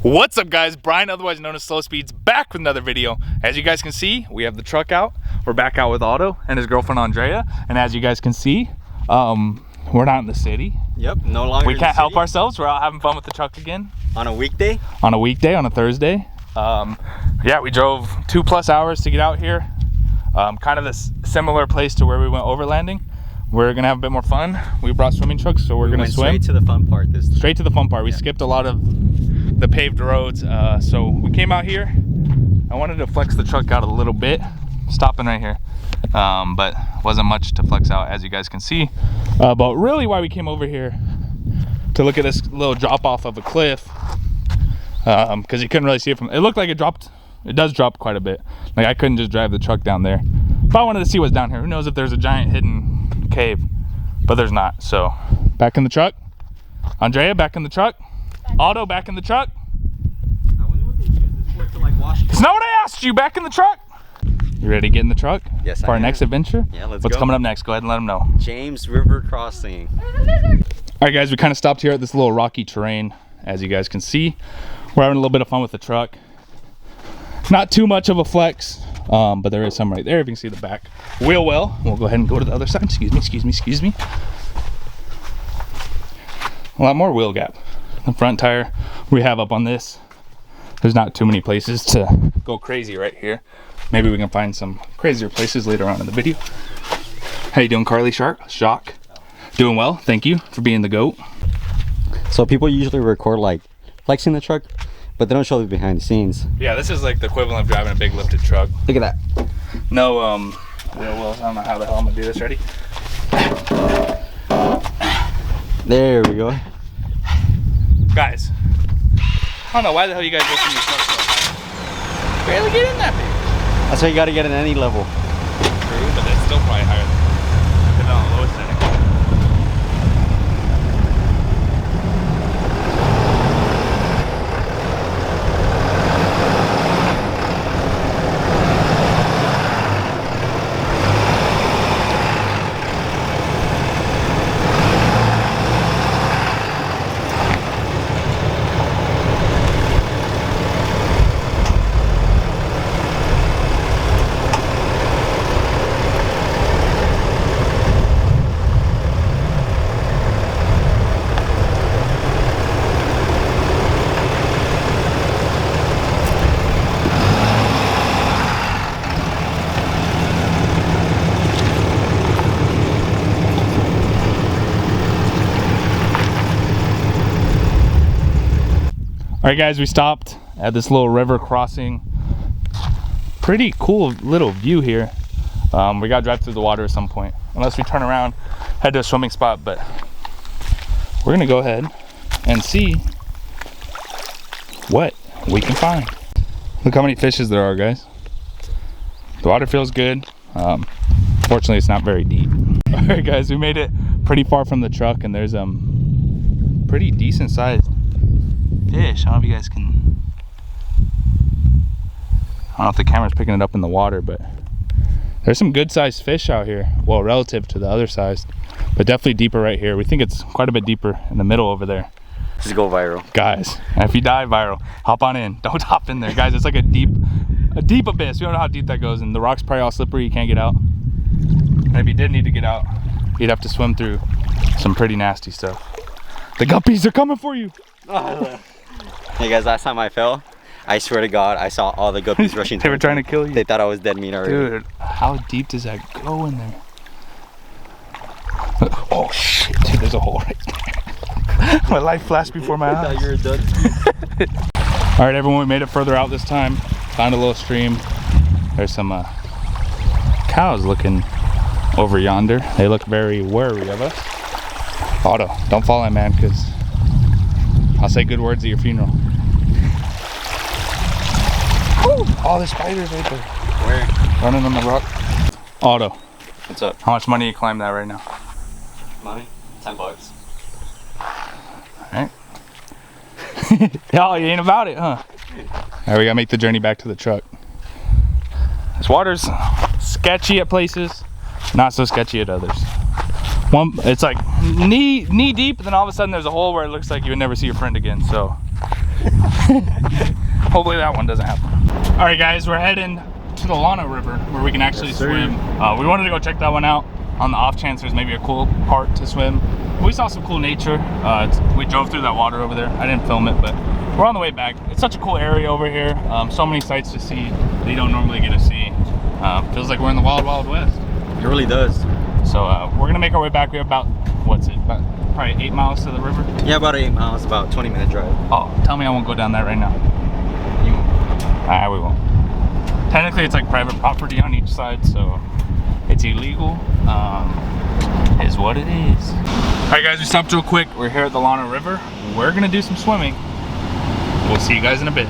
What's up, guys? Brian, otherwise known as Slow Speeds, back with another video. As you guys can see, we have the truck out. We're back out with Otto and his girlfriend Andrea. And as you guys can see, we're not in the city. Yep, no longer. We can't help ourselves. We're out having fun with the truck again. On a weekday? On a weekday, on a Thursday. Yeah, we drove 2+ hours to get out here. Kind of this similar place to where we went overlanding. We're gonna have a bit more fun. We brought swimming trunks, so we're gonna swim. Straight to the fun part this time. Straight to the fun part. We skipped a lot of the paved roads, so we came out here. I wanted to flex the truck out a little bit, stopping right here, but wasn't much to flex out, as you guys can see. But really, why we came over here to look at this little drop off of a cliff, because you couldn't really see it from. It looked like it dropped. It does drop quite a bit. Like I couldn't just drive the truck down there. But I wanted to see what's down here. Who knows if there's a giant hidden cave, but there's not. So back in the truck. Andrea, back in the truck. Otto, back in the truck. I wonder what they use this for, to like wash. It's not what I asked you. Back in the truck. You ready to get in the truck? Yes, for our next adventure? Yeah, let's go. What's coming up next? Go ahead and let them know. James River Crossing. All right, guys, we kind of stopped here at this little rocky terrain. As you guys can see, we're having a little bit of fun with the truck. Not too much of a flex, but there is some right there. If you can see the back wheel well. We'll go ahead and go to the other side. Excuse me. A lot more wheel gap. The front tire we have up on this. There's not too many places to go crazy right here. Maybe we can find some crazier places later on in the video. How you doing, Carly Shock? Doing well, thank you for being the GOAT. So people usually record like flexing the truck, but they don't show the behind the scenes. Yeah, this is like the equivalent of driving a big lifted truck. Look at that. No, well, I don't know how the hell I'm gonna do this. Ready? There we go. Guys, I don't know why the hell you guys listen to your truck so high. Barely get in that big. That's why you gotta get in any level. True, but it's still probably higher than on the lowest setting. All right, guys, we stopped at this little river crossing. Pretty cool little view here. We gotta drive through the water at some point, unless we turn around, head to a swimming spot, but we're gonna go ahead and see what we can find. Look how many fishes there are, guys. The water feels good. Fortunately, it's not very deep. All right, guys, we made it pretty far from the truck, and there's pretty decent sized fish. I don't know if you guys can, I don't know if the camera's picking it up in the water, but there's some good sized fish out here. Well, relative to the other size, but definitely deeper right here. We think it's quite a bit deeper in the middle over there. Just go viral. Guys, if you die viral, hop on in. Don't hop in there. Guys, it's like a deep abyss. We don't know how deep that goes, and the rock's probably all slippery. You can't get out. And if you did need to get out, you'd have to swim through some pretty nasty stuff. The guppies are coming for you. Hey guys, last time I fell, I swear to God, I saw all the guppies rushing. They were trying to kill you. They thought I was dead meat already. Dude, how deep does that go in there? Oh shit, dude, there's a hole right there. My life flashed before my eyes. I thought you were done. All right, everyone, we made it further out this time. Found a little stream. There's some cows looking over yonder. They look very wary of us. Otto, don't fall in, man, because I'll say good words at your funeral. Woo! Oh, there's spiders right there. Where? Running on the rock. Otto. What's up? How much money you climb that right now? Money? $10. Alright. Y'all, you ain't about it, huh? Alright, we gotta make the journey back to the truck. This water's sketchy at places, not so sketchy at others. It's like knee deep, and then all of a sudden there's a hole where it looks like you would never see your friend again. So Hopefully that one doesn't happen. All right, guys, we're heading to the Llano River where we can actually swim. We wanted to go check that one out on the off chance there's maybe a cool part to swim. We saw some cool nature. We drove through that water over there. I didn't film it, but we're on the way back. It's such a cool area over here. So many sights to see that you don't normally get to see. Feels like we're in the wild, wild west. It really does. So we're gonna make our way back. We have about, what's it, about probably 8 miles to the river? Yeah, about 8 miles, about 20-minute drive. Oh, tell me I won't go down that right now. You won't. Alright, we won't. Technically it's like private property on each side, so it's illegal. Is what it is. Alright guys, we stopped real quick. We're here at the Llano River. We're gonna do some swimming. We'll see you guys in a bit.